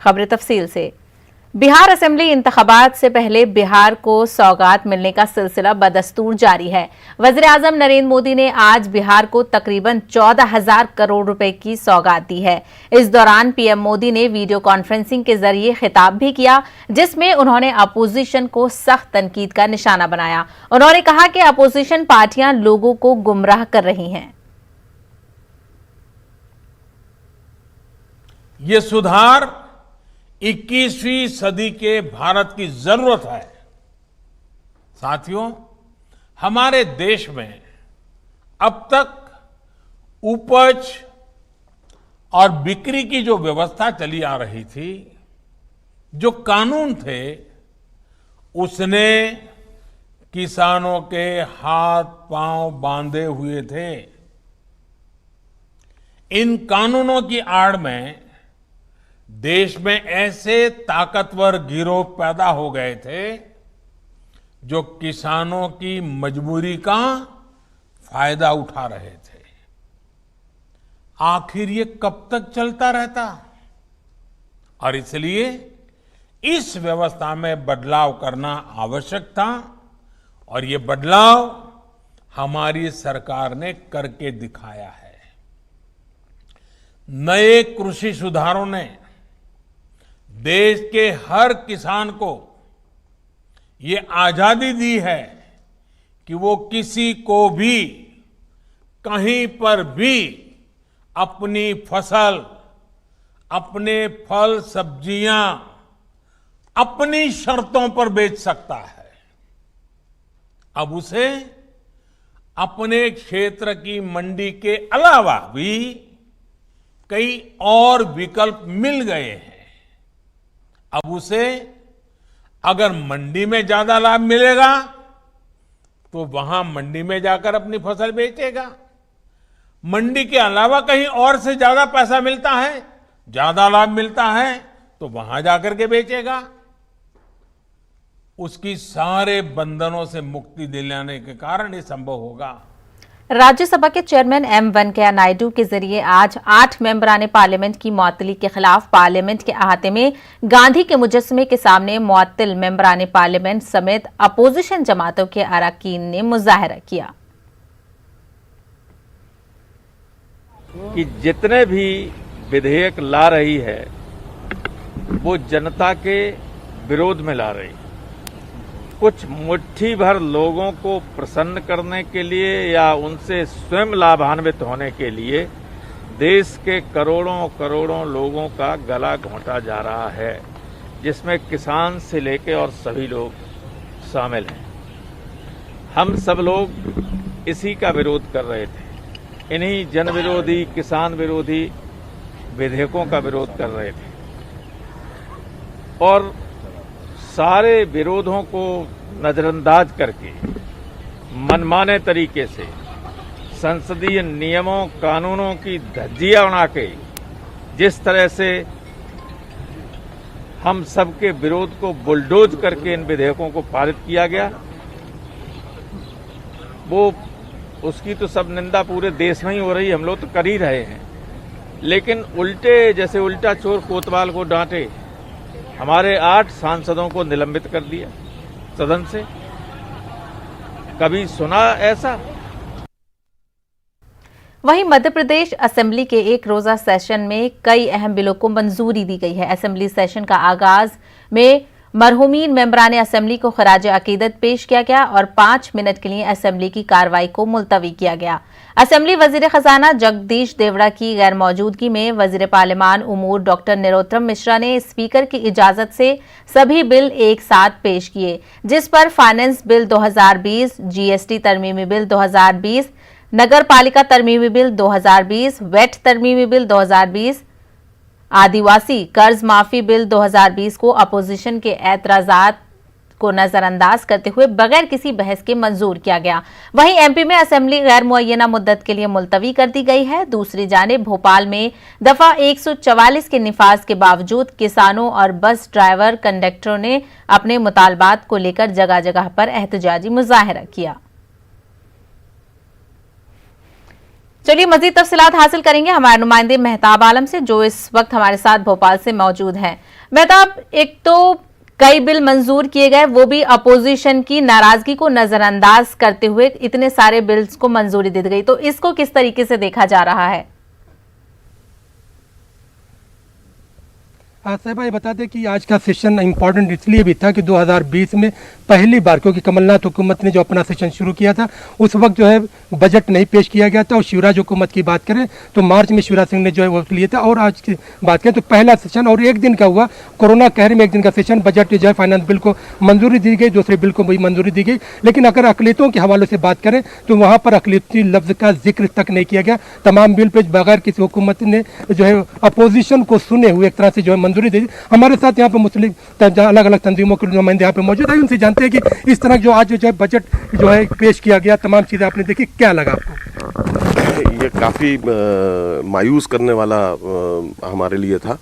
खबरें तफसील से। बिहार असेंबली इंतखाबात से पहले बिहार को सौगात मिलने का सिलसिला बदस्तूर जारी है। वज़ीर आज़म नरेंद्र मोदी ने आज बिहार को तकरीबन 14,000 करोड़ रुपए की सौगात दी है। इस दौरान पीएम मोदी ने वीडियो कॉन्फ्रेंसिंग के जरिए खिताब भी किया, जिसमें उन्होंने अपोजिशन को सख्त तनकीद का निशाना बनाया। उन्होंने कहा कि अपोजिशन पार्टियां लोगों को गुमराह कर रही हैं। ये सुधार 21वीं सदी के भारत की जरूरत है। साथियों, हमारे देश में अब तक उपज और बिक्री की जो व्यवस्था चली आ रही थी, जो कानून थे, उसने किसानों के हाथ पांव बांधे हुए थे। इन कानूनों की आड़ में देश में ऐसे ताकतवर गिरोह पैदा हो गए थे जो किसानों की मजबूरी का फायदा उठा रहे थे। आखिर ये कब तक चलता रहता? और इसलिए इस व्यवस्था में बदलाव करना आवश्यक था और ये बदलाव हमारी सरकार ने करके दिखाया है। नए कृषि सुधारों ने देश के हर किसान को ये आजादी दी है कि वो किसी को भी कहीं पर भी अपनी फसल, अपने फल सब्जियां अपनी शर्तों पर बेच सकता है। अब उसे अपने क्षेत्र की मंडी के अलावा भी कई और विकल्प मिल गए हैं। अब उसे अगर मंडी में ज्यादा लाभ मिलेगा तो वहां मंडी में जाकर अपनी फसल बेचेगा। मंडी के अलावा कहीं और से ज्यादा पैसा मिलता है, ज्यादा लाभ मिलता है, तो वहां जाकर के बेचेगा। उसकी सारे बंधनों से मुक्ति दिलाने के कारण ये संभव होगा। राज्यसभा के चेयरमैन एम वेंकैया नायडू के जरिए आज 8 मेंबराने पार्लियामेंट की मुअत्तली के खिलाफ पार्लियामेंट के अहाते में गांधी के मुजस्समे के सामने मुअत्तल मेंबराने पार्लियामेंट समेत अपोजिशन जमातों के अरकान ने मुजाहरा किया कि जितने भी विधेयक ला रही है वो जनता के विरोध में ला रही है। कुछ मुट्ठी भर लोगों को प्रसन्न करने के लिए या उनसे स्वयं लाभान्वित होने के लिए देश के करोड़ों करोड़ों लोगों का गला घोंटा जा रहा है, जिसमें किसान से लेकर और सभी लोग शामिल हैं। हम सब लोग इसी का विरोध कर रहे थे। इन्हीं जन विरोधी, किसान विरोधी विधेयकों का विरोध कर रहे थे और सारे विरोधों को नजरअंदाज करके मनमाने तरीके से संसदीय नियमों, कानूनों की धज्जियां उड़ा के जिस तरह से हम सबके विरोध को बुलडोज करके इन विधेयकों को पारित किया गया, वो उसकी तो सब निंदा पूरे देश में ही हो रही है। हम लोग तो कर ही रहे हैं, लेकिन उल्टे जैसे उल्टा चोर कोतवाल को डांटे हमारे 8 सांसदों को निलंबित कर दिया सदन से। कभी सुना ऐसा? वहीं मध्य प्रदेश असेंबली के एक रोजा सेशन में कई अहम बिलों को मंजूरी दी गई है। असेंबली सेशन का आगाज में मरहूमीन मेंबराने असेंबली को खराज अकीदत पेश किया गया और 5 मिनट के लिए असेंबली की कार्रवाई को मुलतवी किया गया। असेंबली वजीर खजाना जगदीश देवड़ा की गैर मौजूदगी में वजीर पार्लियामान उमूर डॉक्टर नरोत्तम मिश्रा ने स्पीकर की इजाजत से सभी बिल एक साथ पेश किए, जिस पर फाइनेंस बिल 2020, जीएसटी तरमीमी बिल 2020, नगर पालिका तरमीमी बिल 2020, वेट तरमीमी बिल 2020, आदिवासी कर्ज माफी बिल 2020 को अपोजिशन के एतराजात को नजरअंदाज करते हुए बगैर किसी बहस के मंजूर किया गया। वहीं एमपी में असेंबली गैर मुअय्यना मुद्दत के लिए मुलतवी कर दी गई है। दूसरी जानिब भोपाल में दफा 144 के निफाज के बावजूद किसानों और बस ड्राइवर कंडक्टरों ने अपने मुतालबात को लेकर जगह जगह पर एहतजाजी मुजाहरा किया। चलिए मजीद तफसीलात हासिल करेंगे हमारे नुमाइंदे मेहताब आलम से, जो इस वक्त हमारे साथ भोपाल से मौजूद हैं। मेहताब, एक तो कई बिल मंजूर किए गए, वो भी अपोजिशन की नाराजगी को नजरअंदाज करते हुए इतने सारे बिल्स को मंजूरी दी गई, तो इसको किस तरीके से देखा जा रहा है? साहिबा, ये बता दें कि आज का सेशन इम्पॉर्टेंट इसलिए भी था कि 2020 में पहली बार, क्योंकि कमलनाथ हुकूमत ने जो अपना सेशन शुरू किया था उस वक्त जो है बजट नहीं पेश किया गया था, और शिवराज हुकूमत की बात करें तो मार्च में शिवराज सिंह ने जो है वो लिए था, और आज की बात करें तो पहला सेशन और एक दिन का हुआ। कोरोना कहर में एक दिन का सेशन, बजट जो है फाइनेंस बिल को मंजूरी दी गई, दूसरे बिल को भी मंजूरी दी गई, लेकिन अगर अकलियतों के हवाले से बात करें तो वहाँ पर अकलियती लफ्ज़ का जिक्र तक नहीं किया गया। तमाम बिल पे बगैर किसी हुकूमत ने जो है अपोजिशन को सुने हुए एक तरह से जो है मंजूरी दी। हमारे साथ यहाँ पे मुस्लिम अलग अलग तंजीमों के नुमाइंदे यहाँ पे मौजूद है, उनसे जानते हैं कि इस तरह जो आज जो है बजट जो है पेश किया गया, तमाम चीज़ें आपने देखी, क्या लगा आपको? ये काफ़ी मायूस करने वाला हमारे लिए था,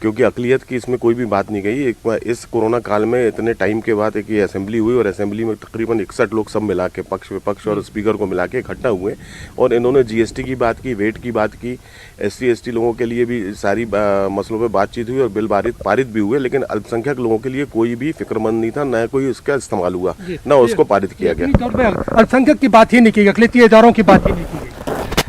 क्योंकि अकलियत की इसमें कोई भी बात नहीं गई। इस कोरोना काल में इतने टाइम के बाद एक ये असेंबली हुई, और असेंबली में तकरीबन 61 लोग सब मिला के, पक्ष विपक्ष और स्पीकर को मिला के इकट्ठा हुए, और इन्होंने जीएसटी की बात की, वेट की बात की, SC ST लोगों के लिए भी सारी मसलों पे बातचीत हुई, और बिल पारित भी हुए, लेकिन अल्पसंख्यक लोगों के लिए कोई भी फिक्रमंद नहीं था, न कोई उसका इस्तेमाल हुआ, न उसको पारित किया गया। अल्पसंख्यक की बात ही नहीं की गई, अकलियती इदारों की बात ही नहीं की गई।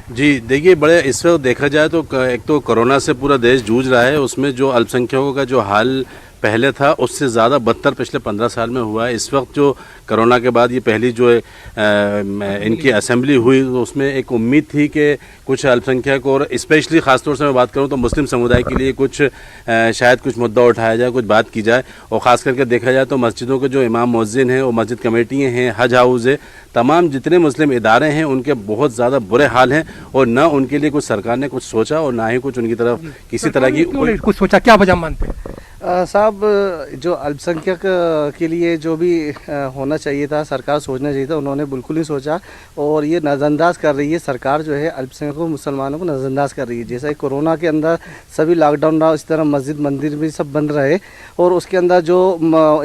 जी देखिए, बड़े इस वक्त देखा जाए तो एक तो कोरोना से पूरा देश जूझ रहा है, उसमें जो अल्पसंख्यकों का जो हाल पहले था उससे ज़्यादा बदतर पिछले 15 साल में हुआ है। इस वक्त जो कोरोना के बाद ये पहली जो इनकी असेंबली हुई, तो उसमें एक उम्मीद थी कि कुछ अल्पसंख्यक और स्पेशली ख़ासतौर से मैं बात करूं तो मुस्लिम समुदाय के लिए कुछ शायद कुछ मुद्दा उठाया जाए, कुछ बात की जाए, और ख़ास करके देखा जाए तो मस्जिदों के जो इमाम मुअज्जिन हैं और मस्जिद कमेटियाँ हैं, हज हाउस है, तमाम जितने मुस्लिम इदारे हैं उनके बहुत ज़्यादा बुरे हाल हैं, और न उनके लिए कुछ सरकार ने कुछ सोचा और ना ही कुछ उनकी तरफ किसी तरह की कुछ सोचा। क्या वजह मानते हैं साहब? जो अल्पसंख्यक के लिए जो भी होना चाहिए था, सरकार सोचना चाहिए था, उन्होंने बिल्कुल नहीं सोचा, और ये नज़रअंदाज कर रही है सरकार, जो है अल्पसंख्यकों मुसलमानों को नज़रअंदाज कर रही है। जैसा कोरोना के अंदर सभी लॉकडाउन रहा, इस तरह मस्जिद मंदिर भी सब बंद रहे, और उसके अंदर जो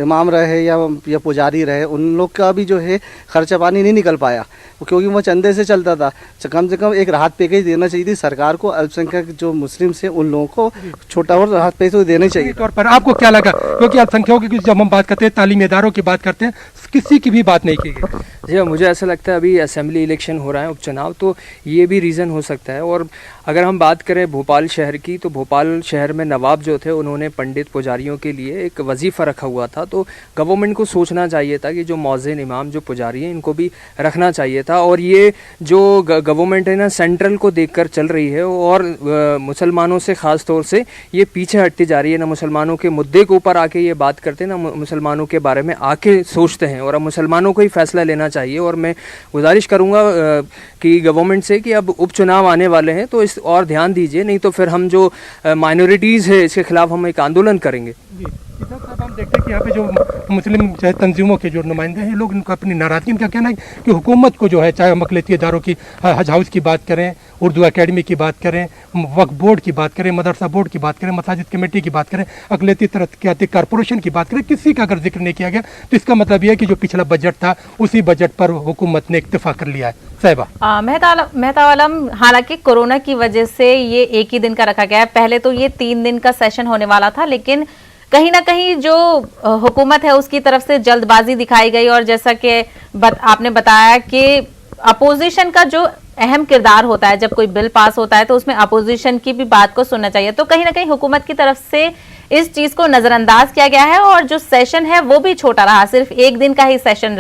इमाम रहे या पुजारी रहे, उन लोग का भी जो है खर्चा पानी नहीं निकल पाया, क्योंकि वो चंदे से चलता था। कम से कम एक राहत पैकेज देना चाहिए थी सरकार को, अल्पसंख्यक जो मुस्लिम से उन लोगों को छोटा और राहत पैकेज तो देने चाहिए। तौर पर आपको क्या लगा, क्योंकि अल्पसंख्यकों की जब हम बात करते हैं, तालीमी इदारों की बात करते हैं, किसी की भी बात नहीं की गई? जी, मुझे ऐसा लगता है अभी असेंबली इलेक्शन हो रहा है, उपचुनाव, तो ये भी रीज़न हो सकता है। और अगर हम बात करें भोपाल शहर की, तो भोपाल शहर में नवाब जो थे उन्होंने पंडित पुजारियों के लिए एक वजीफ़ा रखा हुआ था, तो गवर्नमेंट को सोचना चाहिए था कि जो मौज़िन इमाम जो पुजारी हैं इनको भी रखना चाहिए था। और ये जो गवर्नमेंट है ना, सेंट्रल को देखकर चल रही है, और मुसलमानों से ख़ास तौर से ये पीछे हटती जा रही है, ना मुसलमानों के मुद्दे के ऊपर आके ये बात करते हैं, ना मुसलमानों के बारे में आके सोचते हैं, और अब मुसलमानों को ही फैसला लेना चाहिए। और मैं गुजारिश करूँगा कि गवर्नमेंट से कि अब उपचुनाव आने वाले हैं तो इस और ध्यान दीजिए, नहीं तो फिर हम जो माइनॉरिटीज़ है इसके खिलाफ हम एक आंदोलन करेंगे। साहब, हम देखते हैं कि यहाँ पे जो मुस्लिम चाहे तंजीमों के जो नुमाइंदे हैं, लोग उनका अपनी नाराजगी का कहना है कि हुकूमत को जो है, चाहे हम अक़लियती इदारों की हज हाउस की बात करें, उर्दू एकेडमी की बात करें, वक्फ बोर्ड की बात करें, मदरसा बोर्ड की बात करें, मसाजिद कमेटी की बात करें, अक़लियती तरक्याती कॉरपोरेशन की बात करें, किसी का अगर जिक्र नहीं किया गया तो इसका मतलब यह है कि जो पिछला बजट था उसी बजट पर हुकूमत ने इत्तेफाक कर लिया है। साहिबा, मेहताब आलम, हालांकि कोरोना की वजह से ये एक ही दिन का रखा गया है, पहले तो ये 3 दिन का सेशन होने वाला था, लेकिन कहीं ना कहीं जो हुकूमत है उसकी तरफ से जल्दबाजी दिखाई गई, और जैसा कि आपने बताया कि अपोजिशन का जो अहम किरदार होता है, जब कोई बिल पास होता है तो उसमें अपोजिशन की भी बात को सुनना चाहिए, तो कहीं ना कहीं हुकूमत की तरफ से इस चीज को नजरअंदाज किया गया है, और जो सेशन है वो भी छोटा रहा, सिर्फ 1 दिन का ही सेशन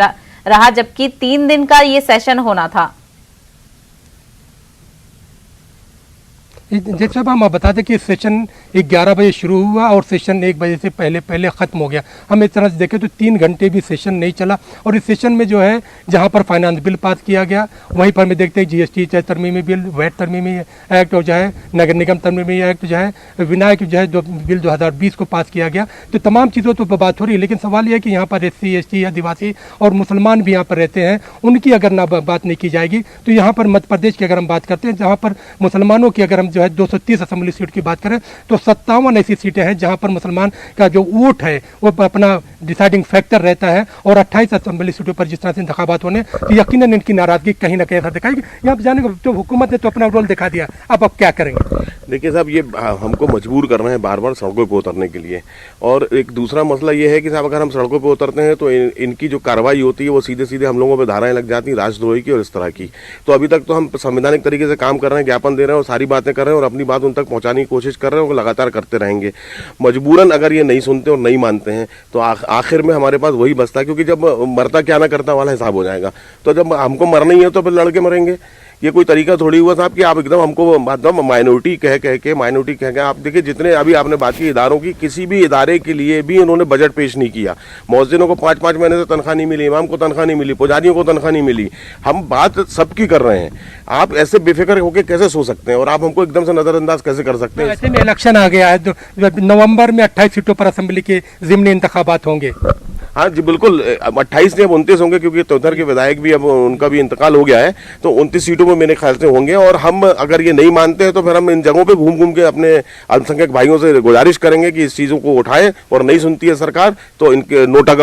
रहा, जबकि 3 दिन का ये सेशन होना था। जैसे अब हम बता दें कि सेशन 11 बजे शुरू हुआ और सेशन 1 बजे से पहले ख़त्म हो गया। हम इस तरह से देखें तो 3 घंटे भी सेशन नहीं चला, और इस सेशन में जो है जहां पर फाइनेंस बिल पास किया गया, वहीं पर मैं देखते हैं GST चाहे तरमीमी बिल, वैट तरमीमी एक्ट, और जो है नगर निगम तरमीमी एक्ट, जो है विनायक जो है बिल 2020 को पास किया गया। तो तमाम चीज़ों तो बात हो रही है, लेकिन सवाल यह है कि यहाँ पर SC ST आदिवासी और मुसलमान भी यहाँ पर रहते हैं, उनकी अगर ना बात नहीं की जाएगी तो यहाँ पर मध्य प्रदेश की अगर हम बात करते हैं, जहाँ पर मुसलमानों की अगर हम 230 असेंबली सीट की बात करें तो 57 ऐसी सीटें हैं जहां पर मुसलमान का जो वोट है वो अपना डिसाइडिंग फैक्टर रहता है। और 28 असेंबली सीटों पर जिस तरह से इंतखाबात होने, तो यकीनन इनकी नाराजगी कहीं ना कहीं असर दिखाएगी। यहाँ पर जाने को तो हुकूमत ने तो अपना रोल दिखा दिया, अब क्या करेंगे? देखिए साहब, ये हमको मजबूर कर रहे हैं बार बार सड़कों पे उतरने के लिए। और एक दूसरा मसला ये है कि साहब, अगर हम सड़कों पे उतरते हैं तो इनकी जो कार्रवाई होती है वो सीधे सीधे हम लोगों पे धाराएं लग जाती हैं राष्ट्रद्रोही की और इस तरह की। तो अभी तक तो हम संवैधानिक तरीके से काम कर रहे हैं, ज्ञापन दे रहे हैं और सारी बातें कर रहे हैं और अपनी बात उन तक पहुंचाने की कोशिश कर रहे हैं और लगातार करते रहेंगे। मजबूरन अगर ये नहीं सुनते और नहीं मानते हैं तो आखिर में हमारे पास वही बचता है, क्योंकि जब मरता क्या ना करता वाला हिसाब हो जाएगा। तो जब हमको मरना ही है तो फिर लड़के मरेंगे। ये कोई तरीका थोड़ी हुआ साहब कि आप एकदम हमको मतलब माइनॉरिटी कह के आप देखिए, जितने अभी आपने बात की इदारों की, किसी भी इदारे के लिए भी उन्होंने बजट पेश नहीं किया। मौज़िनों को 5-5 महीने से तनख्वाह नहीं मिली, इमाम को तनख्वाह नहीं मिली, पुजारियों को तनख्वाह नहीं मिली। हम बात सबकी कर रहे हैं। आप ऐसे बेफिक्र होकर कैसे सो सकते हैं और आप हमको एकदम से नजरअंदाज कैसे कर सकते हैं? ऐसे में इलेक्शन आ गया है, तो नवंबर में 28 सीटों पर असेंबली के ज़िमनी इंतखाबात होंगे। हाँ जी बिल्कुल, 28 नहीं अब 29 होंगे, क्योंकि उधर के विधायक भी अब उनका भी इंतकाल हो गया है। तो 29 सीटों में मेरे ख्याल से होंगे। और हम अगर ये नहीं मानते हैं तो फिर हम इन जगहों पे घूम घूम के अपने अल्पसंख्यक भाइयों से गुजारिश करेंगे कि इस चीज़ों को उठाएं, और नहीं सुनती है सरकार तो इनके नोटा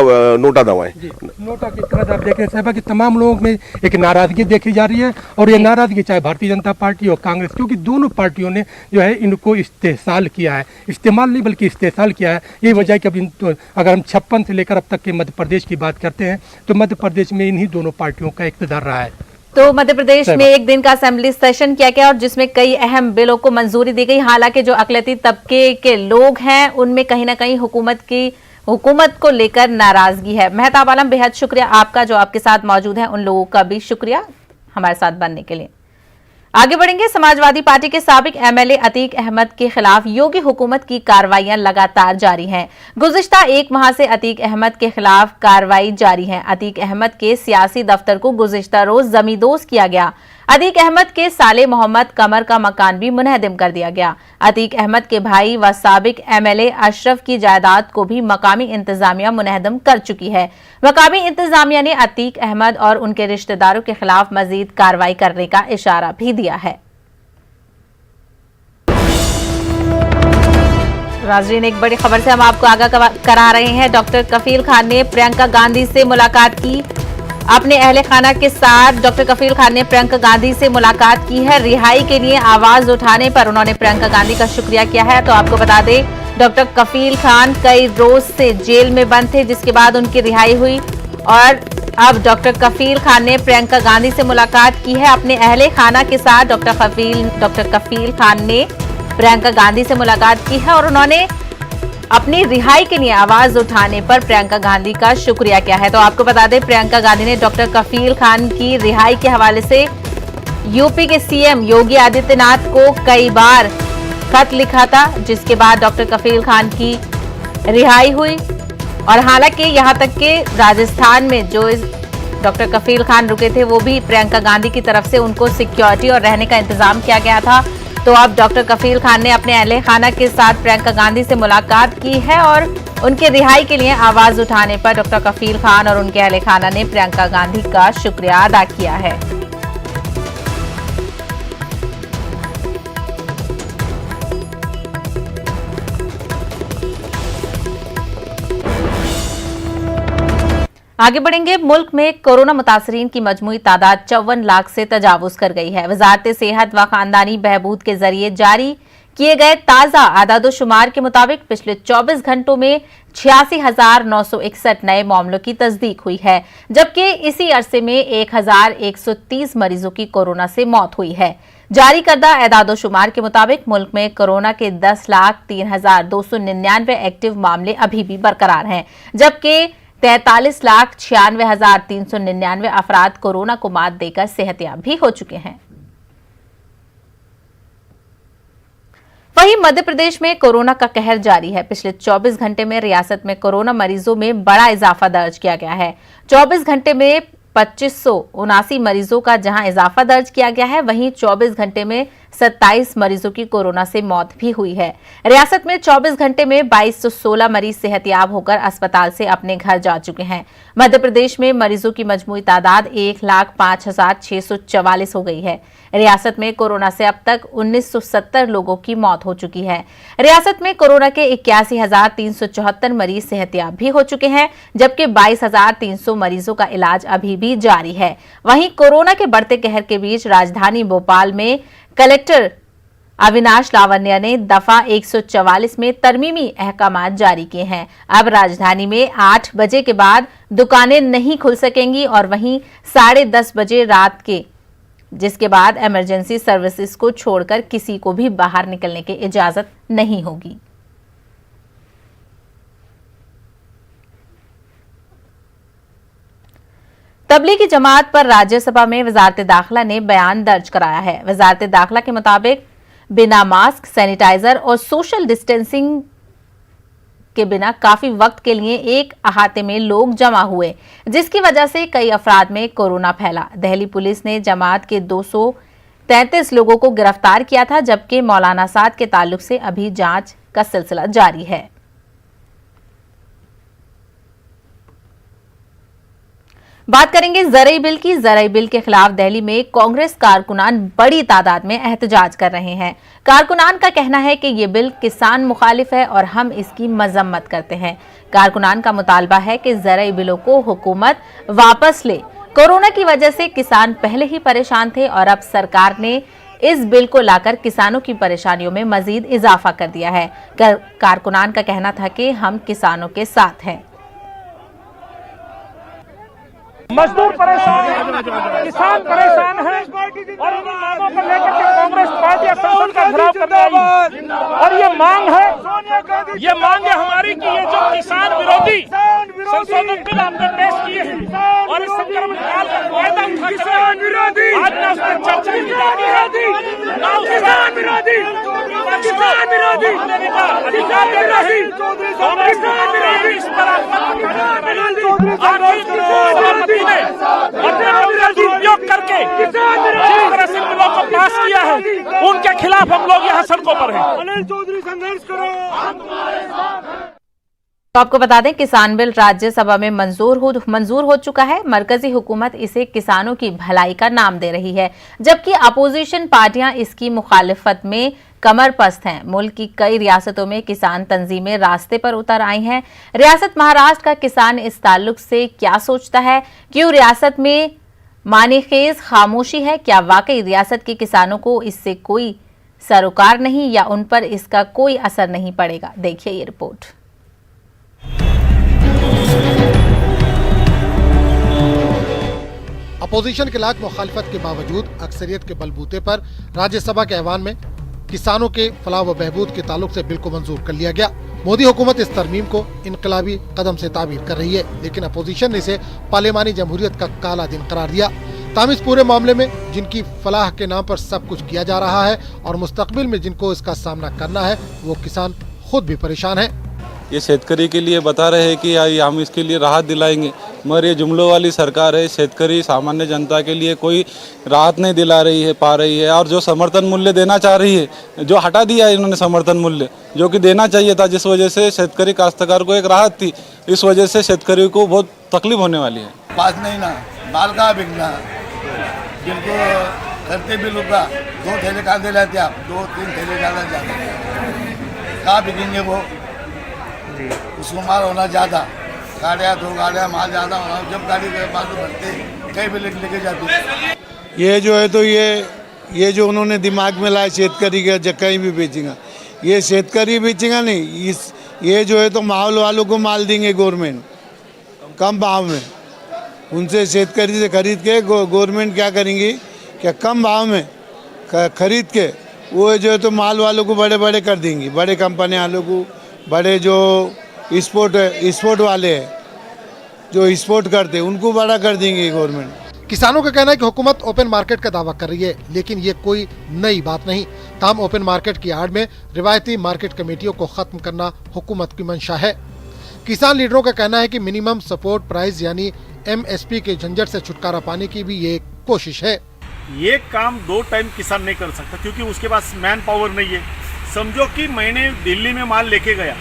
दबाएं। नोटा की तरह आप देख रहे हैं कि तमाम लोगों में एक नाराजगी देखी जा रही है। और ये नाराजगी चाहे भारतीय जनता पार्टी और कांग्रेस, क्योंकि दोनों पार्टियों ने जो है इनको इस्तेसाल किया है, इस्तेमाल नहीं बल्कि इस्तेसाल किया है। यही वजह है कि अब अगर हम 56 से लेकर अब तक के मध्य प्रदेश की बात करते हैं तो मध्य प्रदेश में इन्हीं दोनों पार्टियों का इक़्तिदार रहा है। तो मध्य प्रदेश में एक दिन का असेंबली सेशन किया गया और जिसमें कई अहम बिलों को मंजूरी दी गई। हालांकि जो अकलियती तबके के लोग हैं उनमें कहीं ना कहीं हुकूमत को लेकर नाराजगी है। मेहताब आलम, बेहद शुक्रिया आपका जो आपके साथ मौजूद है, उन लोगों का भी शुक्रिया हमारे साथ बनने के लिए। आगे बढ़ेंगे। समाजवादी पार्टी के साबिक एमएलए अतीक अहमद के खिलाफ योगी हुकूमत की कार्रवाइयां लगातार जारी हैं। गुज़िश्ता 1 माह से अतीक अहमद के खिलाफ कार्रवाई जारी है। अतीक अहमद के सियासी दफ्तर को गुज़िश्ता रोज जमींदोज किया गया। अतीक अहमद के साले मोहम्मद कमर का मकान भी मुनहदिम कर दिया गया। अतीक अहमद के भाई व साबिक एमएलए अशरफ की जायदाद को भी मकामी इंतजामिया मुनहदिम कर चुकी है। मकामी इंतजामिया ने अतीक अहमद और उनके रिश्तेदारों के खिलाफ मजीद कार्रवाई करने का इशारा भी दिया है। नाज़रीन, एक बड़ी खबर से हम आपको आगाह करा रहे हैं। डॉक्टर कफील खान ने प्रियंका गांधी से मुलाकात की। अपने अहले खाना के साथ डॉक्टर कफील खान ने प्रियंका गांधी से मुलाकात की है। रिहाई के लिए आवाज उठाने पर उन्होंने प्रियंका गांधी का शुक्रिया किया है। तो आपको बता दें, डॉक्टर कफील खान कई रोज से जेल में बंद थे, जिसके बाद उनकी रिहाई हुई और अब डॉक्टर कफील खान ने प्रियंका गांधी से मुलाकात की है। अपने अहले खाना के साथ डॉक्टर कफील खान ने प्रियंका गांधी से मुलाकात की है और उन्होंने अपनी रिहाई के लिए आवाज उठाने पर प्रियंका गांधी का शुक्रिया किया है। तो आपको बता दें, प्रियंका गांधी ने डॉक्टर कफील खान की रिहाई के हवाले से यूपी के सीएम योगी आदित्यनाथ को कई बार खत लिखा था, जिसके बाद डॉक्टर कफील खान की रिहाई हुई। और हालांकि यहां तक कि राजस्थान में जो डॉक्टर कफील खान रुके थे वो भी प्रियंका गांधी की तरफ से उनको सिक्योरिटी और रहने का इंतजाम किया गया था। तो अब डॉक्टर कफील खान ने अपने अहले खाना के साथ प्रियंका गांधी से मुलाकात की है और उनके रिहाई के लिए आवाज उठाने पर डॉक्टर कफील खान और उनके अहले खाना ने प्रियंका गांधी का शुक्रिया अदा किया है। आगे बढ़ेंगे। मुल्क में कोरोना मुतासरीन की मजमूई तादाद 54 लाख से तजावुज कर गई है। वजारत सेहत व खानदानी बहबूद के जरिए जारी किए गए ताज़ा आदादोशुमार के मुताबिक पिछले 24 घंटों में 86,961 नए मामलों की तस्दीक हुई है, जबकि इसी अरसे में 1,130 मरीजों की कोरोना से मौत हुई है। जारी करदा एदादोशुमार के मुताबिक मुल्क में कोरोना के 10,03,299 एक्टिव मामले अभी भी बरकरार हैं, जबकि 43,96,399 अफराद कोरोना को मात देकर सेहतयाब भी हो चुके हैं। वहीं मध्य प्रदेश में कोरोना का कहर जारी है। पिछले 24 घंटे में रियासत में कोरोना मरीजों में बड़ा इजाफा दर्ज किया गया है। 24 घंटे में 2579 मरीजों का जहां इजाफा दर्ज किया गया है, वहीं 24 घंटे में 27 मरीजों की कोरोना से मौत भी हुई है। रियासत में 24 घंटे में 2216 मरीज सेहतयाब होकर अस्पताल से अपने घर जा चुके हैं। मध्य प्रदेश में मरीजों की मजमूई तादाद 1,05,644 हो गई है। रियासत में कोरोना से अब तक 1970 लोगों की मौत हो चुकी है। रियासत में कोरोना के 81,374 मरीज सेहतयाब भी हो चुके हैं, जबकि 22,300 मरीजों का इलाज अभी भी जारी है। वहीं कोरोना के बढ़ते कहर के बीच राजधानी भोपाल में कलेक्टर अविनाश लावण्य ने दफा 144 में तरमीमी अहकामात जारी किए हैं। अब राजधानी में 8 बजे के बाद दुकानें नहीं खुल सकेंगी और वहीं 10:30 बजे रात के, जिसके बाद इमरजेंसी सर्विसेज को छोड़कर किसी को भी बाहर निकलने की इजाजत नहीं होगी। तबलीगी जमात पर राज्यसभा में वजारत दाखिला ने बयान दर्ज कराया है। वजारत दाखिला के मुताबिक बिना मास्क, सैनिटाइजर और सोशल डिस्टेंसिंग के बिना काफी वक्त के लिए एक अहाते में लोग जमा हुए, जिसकी वजह से कई अफराद में कोरोना फैला। दिल्ली पुलिस ने जमात के 233 लोगों को गिरफ्तार किया था, जबकि मौलाना साद के ताल्लुक से अभी जांच का सिलसिला जारी है। बात करेंगे ज़रई बिल की। ज़रई बिल के खिलाफ दिल्ली में कांग्रेस कारकुनान बड़ी तादाद में एहतजाज कर रहे हैं। कारकुनान का कहना है कि ये बिल किसान मुखालिफ है और हम इसकी मजम्मत करते हैं। कारकुनान का मुतालबा है कि ज़रई बिलों को हुकूमत वापस ले। कोरोना की वजह से किसान पहले ही परेशान थे और अब सरकार ने इस बिल को लाकर किसानों की परेशानियों में मजीद इजाफा कर दिया है। कारकुनान का कहना था कि हम किसानों के साथ हैं। मजदूर परेशान है, किसान परेशान है और इन मांगों को लेकर के कांग्रेस पार्टी संसद का घेराव करने आई। और ये मांग है हमारी कि ये जो किसान विरोधी संशोधन बिल आपने पेश किए हैं और इस संक्रमण काल का फायदा उठाकर आज न उसमें चर्चा की जाती है, न किसान विरोधी अधिकार दे रही इस पर दुरुपयोग करके जिस तरह से बिलों को पास किया है, उनके खिलाफ हम लोग यहाँ सड़कों पर हैं। अनिल चौधरी संघर्ष करो। तो आपको बता दें, किसान बिल राज्यसभा में मंजूर हो चुका है। मरकजी हुकूमत इसे किसानों की भलाई का नाम दे रही है, जबकि अपोजिशन पार्टियां इसकी मुखालिफत में कमर पस्त हैं। मुल्क की कई रियासतों में किसान तंजीमें रास्ते पर उतर आई हैं। रियासत महाराष्ट्र का किसान इस ताल्लुक से क्या सोचता है? क्यों रियासत में मानीखेज खामोशी है? क्या वाकई रियासत के किसानों को इससे कोई सरोकार नहीं या उन पर इसका कोई असर नहीं पड़ेगा? देखिए ये रिपोर्ट। अपोजिशन के लाख मुखालिफत के बावजूद अक्सरियत के बलबूते पर राज्यसभा के ऐवान में किसानों के फलाह व बहबूद के ताल्लुक से बिल को मंजूर कर लिया गया। मोदी हुकूमत इस तरमीम को इनकलाबी कदम से ताबीर कर रही है, लेकिन अपोजिशन ने इसे पार्लिमानी जमहूरियत का काला दिन करार दिया। ताहम इस पूरे मामले में जिनकी फलाह के नाम पर सब कुछ किया जा रहा है और मुस्तकबिल में जिनको इसका सामना करना है, वो किसान खुद भी परेशान है। ये शेतकरी के लिए बता रहे हैं कि हम इसके लिए राहत दिलाएंगे, मगर ये जुमलों वाली सरकार है। शेतकरी सामान्य जनता के लिए कोई राहत नहीं दिला रही है, पा रही है। और जो समर्थन मूल्य देना चाह रही है, जो हटा दिया है इन्होंने समर्थन मूल्य, जो कि देना चाहिए था, जिस वजह से शेतकरी काश्तकार को एक राहत थी, इस वजह से शेतकरी को बहुत तकलीफ होने वाली है। पास नहीं ना माल का बिकना, जिनको करते बिल का 2 थैले कांदे लाते आप, 2-3 थैले ज़्यादा कहाँ बिकेंगे वो? उसको माल होना ज़्यादा, गाड़ियाँ 2 गाड़ियाँ माल ज़्यादा होना, जब गाड़ी के पास भरते कई भी लेके जाते। ये जो है तो ये जो उन्होंने दिमाग में लाया शेतकरी का कहीं भी बेचेगा, ये शेतकरी बेचेगा नहीं, ये जो है तो माहौल वालों को माल देंगे गवर्नमेंट कम भाव में। उनसे शेतकरी से खरीद के गवर्नमेंट क्या करेंगी, क्या कम भाव में खरीद के वो जो है तो माल वालों को बड़े कर देंगी, बड़े कंपनी वालों को, बड़े जो एक्सपोर्ट वाले हैं जो एक्सपोर्ट करते हैं उनको बड़ा कर देंगे गवर्नमेंट। किसानों का कहना है कि हुकूमत ओपन मार्केट का दावा कर रही है, लेकिन ये कोई नई बात नहीं। ताहम ओपन मार्केट की आड़ में रिवायती मार्केट कमेटियों को खत्म करना हुकूमत की मंशा है। किसान लीडरों का कहना है कि मिनिमम सपोर्ट प्राइस यानी MSP के झंझट से छुटकारा पाने की भी ये कोशिश है। ये काम 2 टाइम किसान नहीं कर सकता क्योंकि उसके पास मैन पावर नहीं है। समझो कि मैंने दिल्ली में माल लेके गया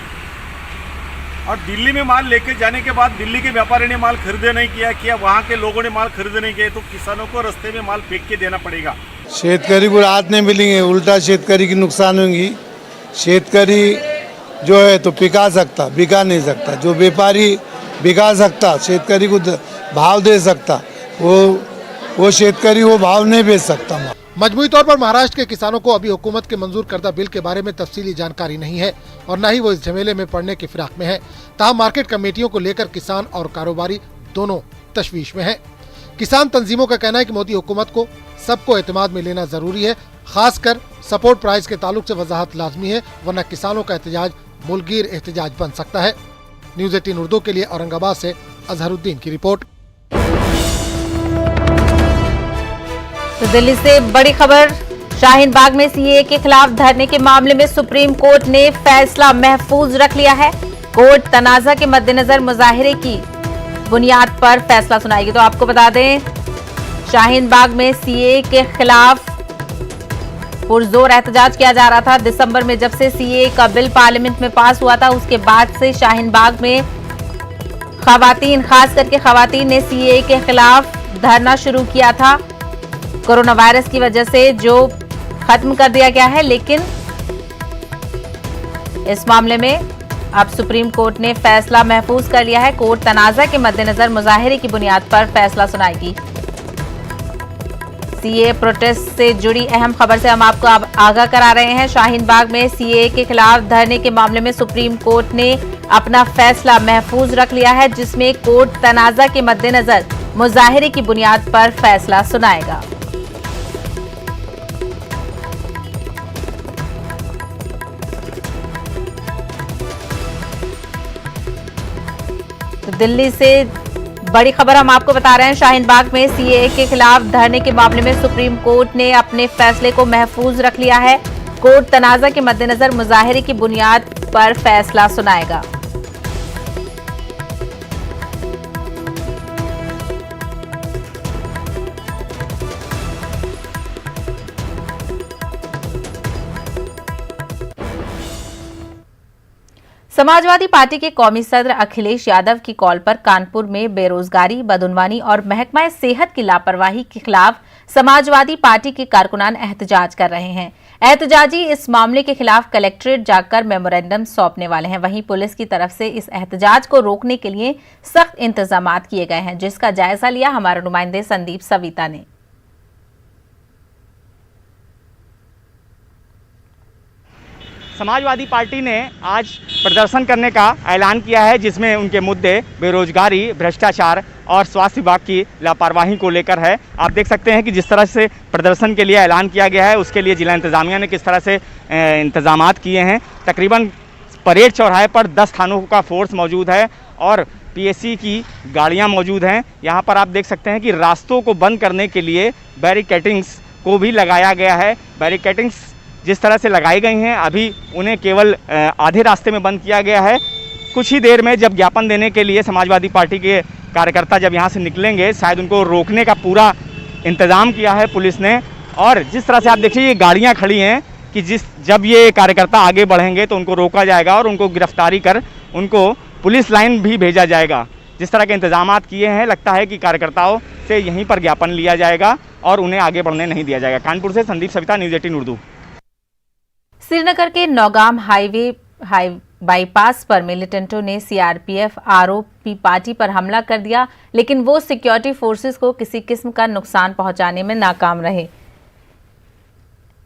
और दिल्ली में माल लेके जाने के बाद दिल्ली के व्यापारी ने माल खरीदे नहीं किया वहाँ के लोगों ने माल खरीदे नहीं किया, तो किसानों को रास्ते में माल फेंक के देना पड़ेगा। शेतकरी को राहत नहीं मिलेंगे, उल्टा शेतकरी की नुकसान होंगी। शेतकरी जो है तो बिका नहीं सकता, जो व्यापारी बिका सकता, शेतकरी को भाव दे सकता, वो शेतकरी वो भाव नहीं बेच सकता। मजमूई तौर पर महाराष्ट्र के किसानों को अभी हुकूमत के मंजूर करदा बिल के बारे में तफसीली जानकारी नहीं है और न ही वो इस झमेले में पड़ने की फिराक में है। ताहम मार्केट कमेटियों को लेकर किसान और कारोबारी दोनों तशवीश में हैं। किसान तंजीमों का कहना है कि मोदी हुकूमत को सबको एतमाद में लेना जरूरी है, खासकर सपोर्ट प्राइस के ताल्लुक से वजाहत लाजमी है, वरना किसानों का एहतजाज मुल्कगीर एहतजाज बन सकता है। न्यूज़ 18 उर्दू के लिए औरंगाबाद से अजहरुद्दीन की रिपोर्ट। तो दिल्ली से बड़ी खबर, शाहीन बाग में सीएए के खिलाफ धरने के मामले में सुप्रीम कोर्ट ने फैसला महफूज रख लिया है। कोर्ट तनाजा के मद्देनजर मुजाहिरे की बुनियाद पर फैसला सुनाएगी। तो आपको बता दें, शाहीन बाग में सीएए के खिलाफ पुरजोर एहतजाज किया जा रहा था। दिसंबर में जब से सीएए का बिल पार्लियामेंट में पास हुआ था, उसके बाद से शाहीन बाग में खवातीन, खास करके खवातीन ने सीएए के खिलाफ धरना शुरू किया था। कोरोना वायरस की वजह से जो खत्म कर दिया गया है, लेकिन इस मामले में अब सुप्रीम कोर्ट ने फैसला महफूज कर लिया है। कोर्ट तनाजा के मद्देनजर मुजाहिरे की बुनियाद पर फैसला सुनाएगी। सीएए प्रोटेस्ट से जुड़ी अहम खबर से हम आपको आगाह करा रहे हैं। शाहीन बाग में सीएए के खिलाफ धरने के मामले में सुप्रीम कोर्ट ने अपना फैसला महफूज रख लिया है, जिसमें कोर्ट तनाजा के मद्देनजर मुजाहिरे की बुनियाद पर फैसला सुनाएगा। दिल्ली से बड़ी खबर हम आपको बता रहे हैं, शाहीन बाग में सीएए के खिलाफ धरने के मामले में सुप्रीम कोर्ट ने अपने फैसले को महफूज रख लिया है। कोर्ट तनाजा के मद्देनजर मुजाहिरे की बुनियाद पर फैसला सुनाएगा। समाजवादी पार्टी के कौमी सदर अखिलेश यादव की कॉल पर कानपुर में बेरोजगारी, बदउनवानी और महकमा सेहत की लापरवाही के खिलाफ समाजवादी पार्टी के कारकुनान एहतजाज कर रहे हैं। एहतजाजी इस मामले के खिलाफ कलेक्ट्रेट जाकर मेमोरेंडम सौंपने वाले हैं। वहीं पुलिस की तरफ से इस एहतजाज को रोकने के लिए सख्त इंतजाम किए गए हैं, जिसका जायजा लिया हमारे नुमाइंदे संदीप सविता ने। समाजवादी पार्टी ने आज प्रदर्शन करने का ऐलान किया है, जिसमें उनके मुद्दे बेरोजगारी, भ्रष्टाचार और स्वास्थ्य विभाग की लापरवाही को लेकर है। आप देख सकते हैं कि जिस तरह से प्रदर्शन के लिए ऐलान किया गया है, उसके लिए जिला इंतजामिया ने किस तरह से इंतजामात किए हैं। तकरीबन परेड चौराहे पर 10 थानों का फोर्स मौजूद है और पीएससी की गाड़ियां मौजूद हैं। यहां पर आप देख सकते हैं कि रास्तों को बंद करने के लिए बैरिकेडिंग्स को भी लगाया गया है। बैरिकेडिंग्स जिस तरह से लगाई गई हैं, अभी उन्हें केवल आधे रास्ते में बंद किया गया है। कुछ ही देर में जब ज्ञापन देने के लिए समाजवादी पार्टी के कार्यकर्ता जब यहां से निकलेंगे, शायद उनको रोकने का पूरा इंतज़ाम किया है पुलिस ने। और जिस तरह से आप देखिए, ये गाड़ियां खड़ी हैं कि जब ये कार्यकर्ता आगे बढ़ेंगे तो उनको रोका जाएगा और उनको गिरफ्तारी कर उनको पुलिस लाइन भी भेजा जाएगा। जिस तरह के इंतजामात किए हैं, लगता है कि कार्यकर्ताओं से यहीं पर ज्ञापन लिया जाएगा और उन्हें आगे बढ़ने नहीं दिया जाएगा। कानपुर से संदीप सविता, न्यूज़ 18 उर्दू। श्रीनगर के नौगाम हाईवे बाईपास पर मिलिटेंटों ने सीआरपीएफ आरोपी पार्टी पर हमला कर दिया, लेकिन वो सिक्योरिटी फोर्सेस को किसी किस्म का नुकसान पहुंचाने में नाकाम रहे।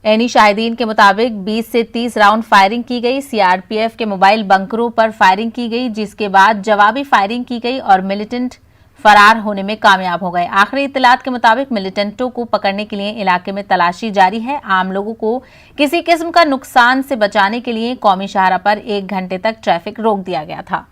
एनी शाहिदीन के मुताबिक 20 से 30 राउंड फायरिंग की गई। सीआरपीएफ के मोबाइल बंकरों पर फायरिंग की गई, जिसके बाद जवाबी फायरिंग की गई और मिलिटेंट फरार होने में कामयाब हो गए। आखिरी इत्तलात के मुताबिक मिलिटेंटों को पकड़ने के लिए इलाके में तलाशी जारी है। आम लोगों को किसी किस्म का नुकसान से बचाने के लिए कौमी शाहरा पर 1 घंटे तक ट्रैफिक रोक दिया गया था।